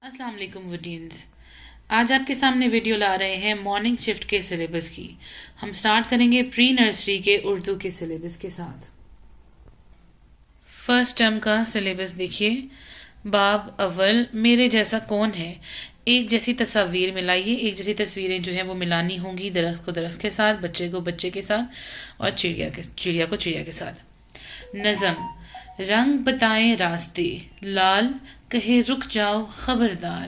अस्सलाम वालेकुम वुडियंस। आज आपके सामने वीडियो ला रहे हैं मॉर्निंग शिफ्ट के सिलेबस की। हम स्टार्ट करेंगे प्री नर्सरी के उर्दू के सिलेबस के साथ। फर्स्ट टर्म का सिलेबस देखिए। बाब अव्वल, मेरे जैसा कौन है। एक जैसी तस्वीर मिलाइए। एक जैसी तस्वीरें जो हैं वो मिलानी होंगी, दरख्त को दरख्त के साथ, बच्चे को बच्चे के साथ और चिड़िया को चिड़िया के साथ। नज़म, रंग बताएं रास्ते, लाल कहे रुक जाओ खबरदार,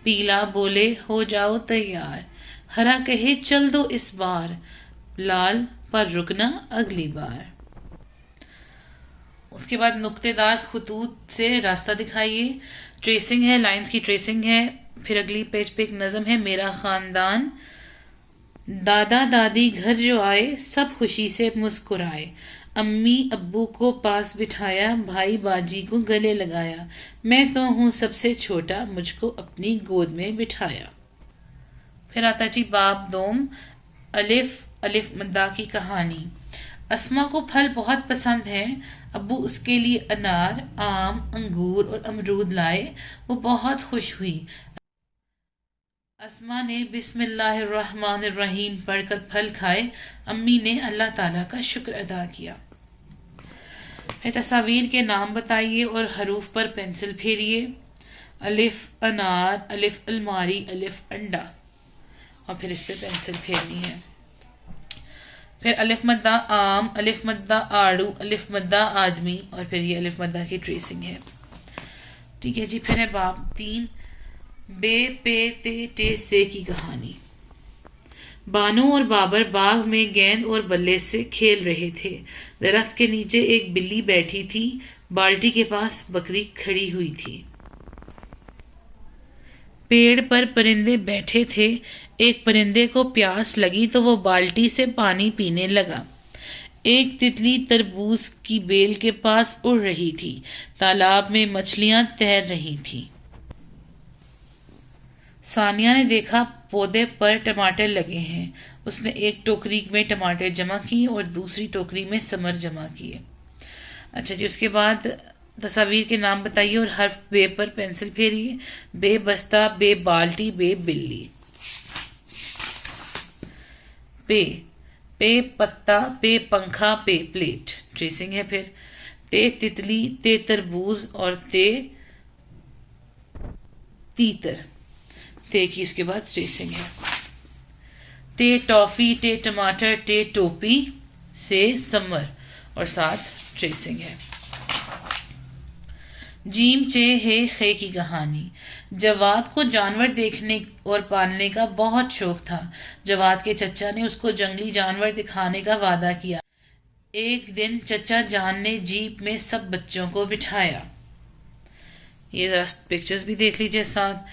पीला बोले हो जाओ तैयार, हरा कहे चल दो इस बार, लाल पर रुकना अगली बार। उसके बाद नुक्तेदार खतूत से रास्ता दिखाइए। ट्रेसिंग है, लाइंस की ट्रेसिंग है। फिर अगली पेज पे एक नज़म है, मेरा खानदान। दादा दादी घर जो आए सब खुशी से मुस्कुराए, अम्मी अब्बू को पास बिठाया, भाई बाजी को गले लगाया, मैं तो हूँ सबसे छोटा मुझको अपनी गोद में बिठाया। फिर आता जी बाब दोम, अलिफ अलिफ मद्दा की कहानी। अस्मा को फल बहुत पसंद है, अब्बू उसके लिए अनार, आम, अंगूर और अमरूद लाए, वो बहुत खुश हुई। अस्मा ने बिस्मिल्लाहिर्रहमानिर्रहीम पढ़कर फल खाए, अम्मी ने अल्लाह ताला का शुक्र अदा किया। फिर तस्वीर के नाम बताइए और हरूफ पर पेंसिल फेरिए। अलिफ अनार, अलिफ अलमारी, अलिफ अंडा, और फिर इस पे पेंसिल फेरनी है। फिर अलिफ मद्दा आम, अलिफ मद्दा आड़ू, अलिफ मद्दा आदमी, और फिर ये अलिफ मद्दा की ट्रेसिंग है। ठीक है जी। फिर है बाब 3, बे पे ते से की कहानी। बानो और बाबर बाग में गेंद और बल्ले से खेल रहे थे। दरख्त के नीचे एक बिल्ली बैठी थी, बाल्टी के पास बकरी खड़ी हुई थी। पेड़ पर परिंदे बैठे थे, एक परिंदे को प्यास लगी तो वो बाल्टी से पानी पीने लगा। एक तितली तरबूज की बेल के पास उड़ रही थी, तालाब में मछलियां तैर रही थी। सानिया ने देखा पौधे पर टमाटर लगे हैं, उसने एक टोकरी में टमाटर जमा किए और दूसरी टोकरी में समर जमा किए। अच्छा जी। उसके बाद तस्वीर के नाम बताइए और हर्फ बे पर पेंसिल फेरिए। बे बस्ता, बे बाल्टी, बे बिल्ली। पे पे पत्ता, पे पंखा, पे प्लेट, ट्रेसिंग है। फिर ते तितली, ते तरबूज और ते तीतर, ते की उसके बाद ट्रेसिंग है। टे टॉफी, टे टमाटर, टे टोपी, से समर और साथ ट्रेसिंग है। जीम चे है खे की कहानी। जवाद को जानवर देखने और पालने का बहुत शौक था। जवाद के चचा ने उसको जंगली जानवर दिखाने का वादा किया। एक दिन चचा जान ने जीप में सब बच्चों को बिठाया। ये जरा पिक्चर्स भी देख लीजिए साथ।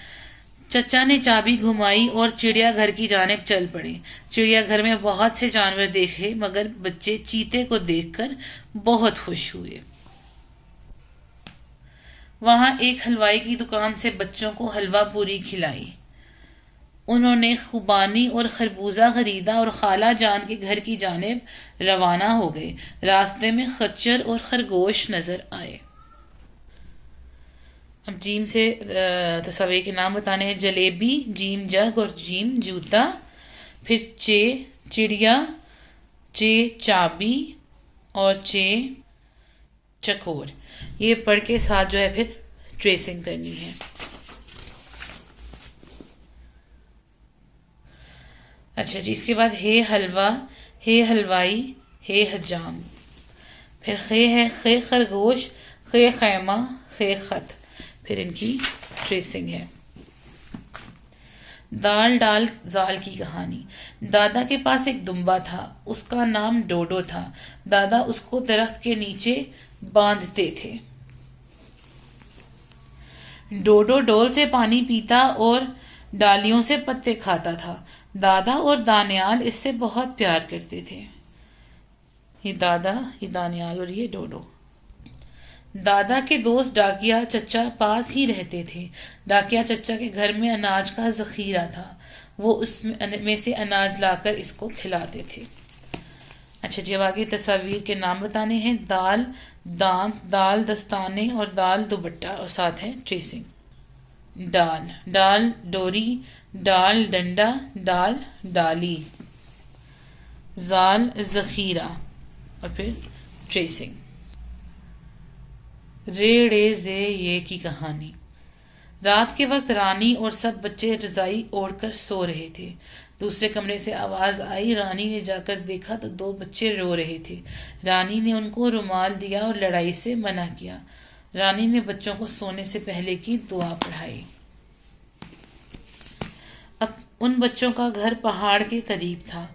चचा ने चाबी घुमाई और चिड़ियाघर की जानिब चल पड़े। चिड़ियाघर में बहुत से जानवर देखे, मगर बच्चे चीते को देखकर बहुत खुश हुए। वहां एक हलवाई की दुकान से बच्चों को हलवा पूरी खिलाई। उन्होंने खुबानी और खरबूजा खरीदा और खाला जान के घर की जानिब रवाना हो गए। रास्ते में खच्चर और खरगोश नजर आए। अब जीम से तस्वीर के नाम बताने हैं। जलेबी, जीम जग और जीम जूता। फिर चे चिड़िया, चे चाबी और चे चकोर। ये पढ़ के साथ जो है फिर ट्रेसिंग करनी है। अच्छा जी। इसके बाद हे हलवा, हे हलवाई, हे हजाम। फिर खे है खे खरगोश, खे खैमा, खे खत, फिर इनकी ट्रेसिंग है। दाल डाल जाल की कहानी। दादा के पास एक दुम्बा था, उसका नाम डोडो था। दादा उसको दरख्त के नीचे बांधते थे। डोडो डोल से पानी पीता और डालियों से पत्ते खाता था। दादा और दानियाल इससे बहुत प्यार करते थे। ये दादा, ये दानियाल और ये डोडो। दादा के दोस्त डाकिया चचा पास ही रहते थे। डाकिया चचा के घर में अनाज का जखीरा था, वो उसमें से अनाज लाकर इसको खिलाते थे। अच्छा जी। अब आगे तस्वीर के नाम बताने हैं। दाल दांत, दाल दस्ताने और दाल दुपट्टा, और साथ है ट्रेसिंग। ڈال، ڈال ڈوری، ڈال ڈنڈا، ڈال ڈالی، زال ذخیرہ، اور پھر ٹریسنگ. ریڑے زے یہ کی کہانی. رات کے وقت رانی اور سب بچے رضائی اوڑھ کر سو رہے تھے. دوسرے کمرے سے آواز آئی. رانی نے جا کر دیکھا تو 2 بچے رو رہے تھے. رانی نے ان کو رومال دیا اور لڑائی سے منع کیا. رانی نے بچوں کو سونے سے پہلے کی دعا پڑھائی. اب ان بچوں کا گھر پہاڑ کے قریب تھا.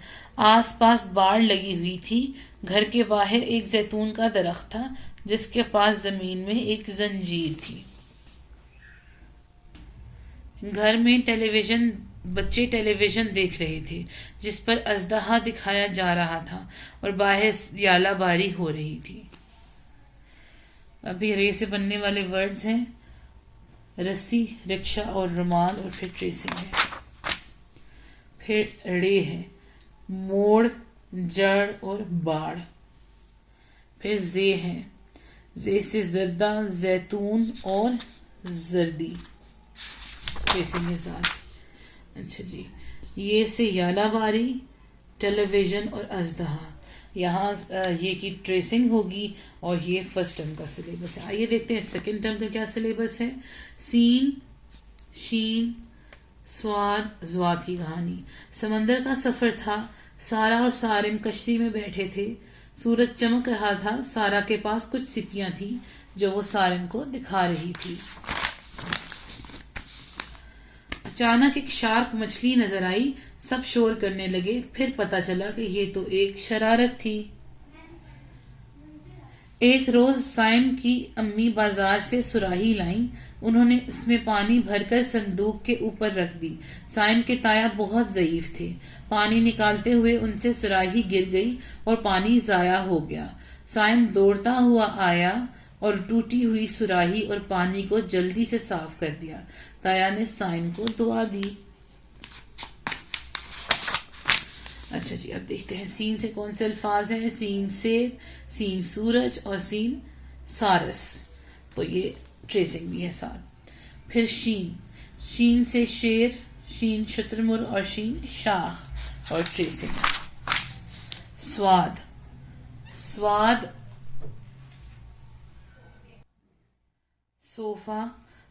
آس پاس باڑ لگی ہوئی تھی. گھر کے باہر ایک زیتون کا درخت تھا جس کے پاس زمین میں ایک زنجیر تھی. گھر میں بچے ٹیلی ویژن دیکھ رہے تھے جس پر اژدہا دکھایا جا رہا تھا اور باہر یالہ باری ہو رہی تھی. ابھی رے سے بننے والے ورڈز ہیں رسی، رکشا اور رومال، اور پھر ٹریسنگ ہے. پھر رے ہے موڑ، جڑ اور باڑ. پھر زے ہے زے سے زردہ، زیتون اور زردی. ٹریسنگ کے ساتھ. اچھا جی، یہ سے یالہ باری، ٹیلی ویژن اور اژدہا. یہاں یہ کی ٹریسنگ ہوگی اور یہ فرسٹ ٹرم کا سلیبس ہے. آئیے دیکھتے ہیں سیکنڈ ٹرم کا کیا سلیبس ہے. سین، شین، سواد، زواد کی کہانی. سمندر کا سفر تھا. سارا اور سارم کشتی میں بیٹھے تھے. سورج چمک رہا تھا. سارا کے پاس کچھ سپیاں تھیں جو وہ سارم کو دکھا رہی تھی. اچانک ایک شارک مچھلی نظر آئی. سب شور کرنے لگے. پھر پتا چلا کہ یہ تو ایک شرارت تھی. ایک روز سائم کی امی بازار سے سراہی لائیں. انہوں نے اس میں پانی بھر کر صندوق کے اوپر رکھ دی. سائم کے تایا بہت ضعیف تھے. پانی نکالتے ہوئے ان سے سراہی گر گئی اور پانی ضائع ہو گیا. سائم دوڑتا ہوا آیا اور ٹوٹی ہوئی سراہی اور پانی کو جلدی سے صاف کر دیا. تایا نے سائم کو دعا دی. اچھا جی، اب دیکھتے ہیں سین سے کون سے الفاظ ہیں. سین سیب، سین سورج اور سین سارس. تو یہ ٹریسنگ بھی ہے ساتھ. پھر شین، شین سے شیر، شین شترمر اور شین شاخ اور ٹریسنگ. سواد، سواد صوفہ،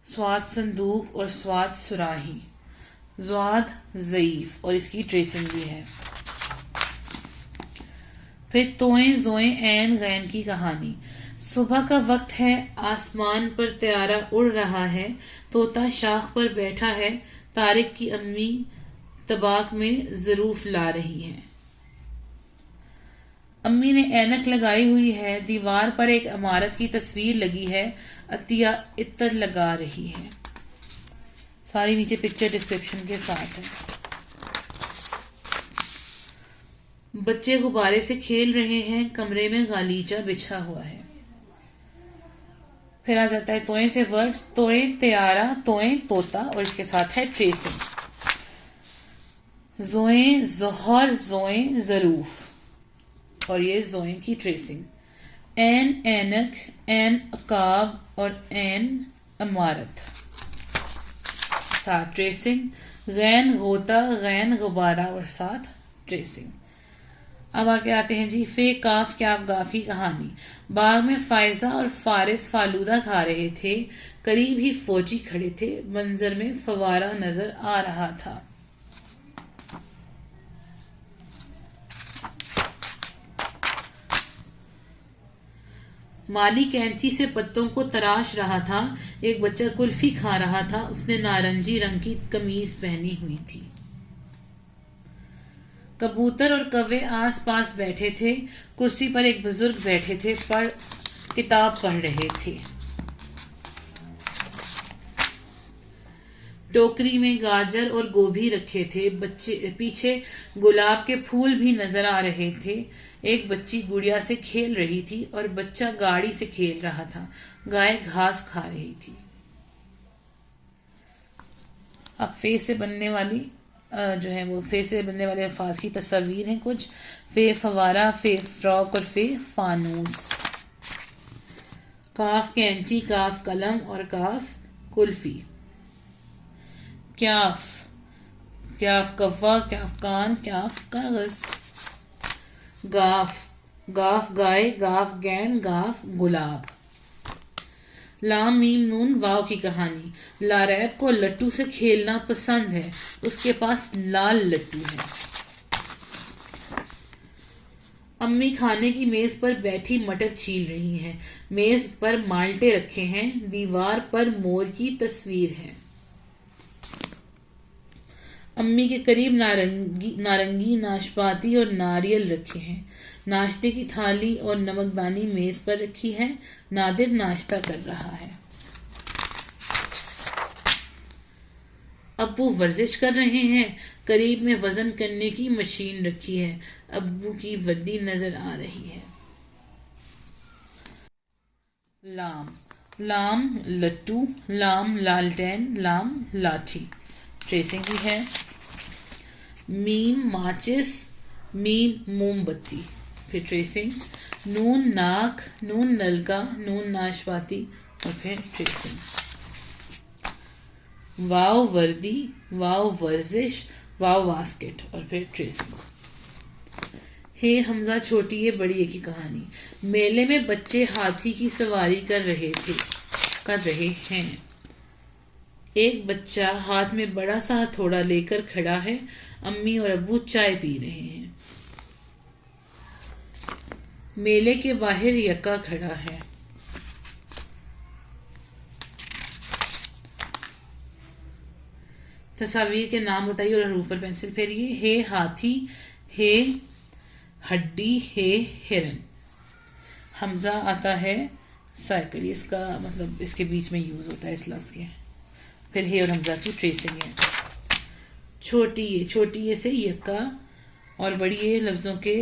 سواد صندوق اور سواد سراہی. زواد ضعیف اور اس کی ٹریسنگ بھی ہے. پھر توئیں زوئیں عین غین کی کہانی. صبح کا وقت ہے. آسمان پر طیارہ اڑ رہا ہے. طوطا شاخ پر بیٹھا ہے. طارق کی امی طباق میں ظروف لا رہی ہیں. امی نے اینک لگائی ہوئی ہے. دیوار پر ایک عمارت کی تصویر لگی ہے. عطیہ عطر لگا رہی ہے. ساری نیچے پکچر ڈسکرپشن کے ساتھ ہے. بچے غبارے سے کھیل رہے ہیں. کمرے میں غالیچہ بچھا ہوا ہے. پھر آ جاتا ہے توئیں سے ورڈز. توئیں طیارہ، توئیں طوطا اور اس کے ساتھ ہے ٹریسنگ. زوئیں ظہر، زوئیں ظروف اور یہ زوئیں کی ٹریسنگ. این اینک، این عقاب اور این عمارت ساتھ ٹریسنگ. غین غوطہ، غین غبارہ اور ساتھ ٹریسنگ. اب آگے آتے ہیں جی فے کاف کیاف گاف کی کہانی. باغ میں فائزہ اور فارس فالودہ کھا رہے تھے. قریب ہی فوجی کھڑے تھے. منظر میں فوارہ نظر آ رہا تھا. مالی کینچی سے پتوں کو تراش رہا تھا. ایک بچہ کلفی کھا رہا تھا. اس نے نارنجی رنگ کی قمیض پہنی ہوئی تھی. کبوتر اور کوے آس پاس بیٹھے تھے. کرسی پر ایک بزرگ بیٹھے تھے. کتاب پڑھ رہے تھے. ٹوکری میں گاجر اور گوبھی رکھے تھے. پیچھے گلاب کے پھول بھی نظر آ رہے تھے. ایک بچی گڑیا سے کھیل رہی تھی اور بچہ گاڑی سے کھیل رہا تھا. گائے گھاس کھا رہی تھی. اب فے سے بننے والی جو ہے وہ فے سے بننے والے الفاظ کی تصاویر ہیں کچھ. فے فوارہ، فے فراق اور فے فانوس. کاف کینچی، کاف قلم اور کاف کلفی. क्याफ, क्याफ कव्वा, क्याफ कान, क्याफ कागज। गाफ, गाफ गाय, गाफ गैन, गाफ गुलाब। लाम मीम नून वाव की कहानी। लारैब को लट्टू से खेलना पसंद है, उसके पास लाल लट्टू है। अम्मी खाने की मेज पर बैठी मटर छील रही हैं। मेज पर माल्टे रखे हैं, दीवार पर मोर की तस्वीर है। अम्मी के करीब नारंगी, नाशपाती और नारियल रखे हैं। नाश्ते की थाली और नमकदानी मेज पर रखी है। नादिर नाश्ता कर रहा है। अब्बू वर्जिश कर रहे हैं। करीब में वजन करने की मशीन रखी है। अब्बू की वर्दी नजर आ रही है। लाम, लाम लट्टू, लाम लालटेन, लाम लाठी। ट्रेसिंग भी है। मीम माचिस, मीम मोमबत्ती। फिर ट्रेसिंग। नून नाक, नून नलका, नून नाशपाती और फिर ट्रेसिंग। वाव वर्दी, वाव वर्जिश, वाव बास्केट और फिर ट्रेसिंग। हे हमजा छोटी है बड़ी है की कहानी। मेले में बच्चे हाथी की सवारी कर रहे हैं। एक बच्चा हाथ में बड़ा सा हथौड़ा लेकर खड़ा है। अम्मी और अब्बू चाय पी रहे हैं। मेले के बाहर यक्का खड़ा है। तस्वीर के नाम बताइए और हरूफ पर पेंसिल फेरिए। हे हाथी, हे हड्डी, हे हिरन। हमजा आता है साइकिल, इसका मतलब इसके बीच में यूज होता है इस लफ्ज के। फिर हे और हमजा की ट्रेसिंग है। छोटी ये से यक्का और बड़ी ये लफ्जों के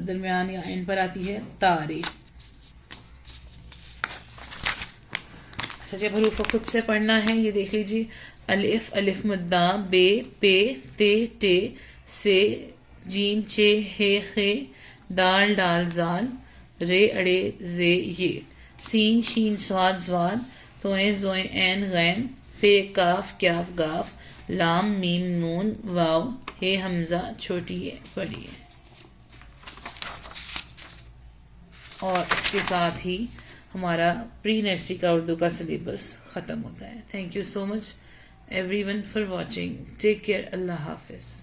दरमियान या एंड पर आती है तारे। अच्छा जब हरूफ को खुद से पढ़ना है ये देख लीजिए। अलिफ, अलिफ मुद्दा, बे, पे, ते, टे, से, जीम, चे, हे, खे, दाल, डाल, जाल, रे, अड़े, जे, ये। सीन, शीन, स्वाद, ज्वाद, तोए, जोए, ऐन, गैन, फे, काफ, क्याफ, गाफ, लाम, मीम, नून, वाव, हे हमजा छोटी है बड़ी है। और इसके साथ ही हमारा प्री नर्सरी का उर्दू का सिलेबस ख़त्म होता है। Thank you so much everyone for watching. Take care. अल्लाह हाफिज़।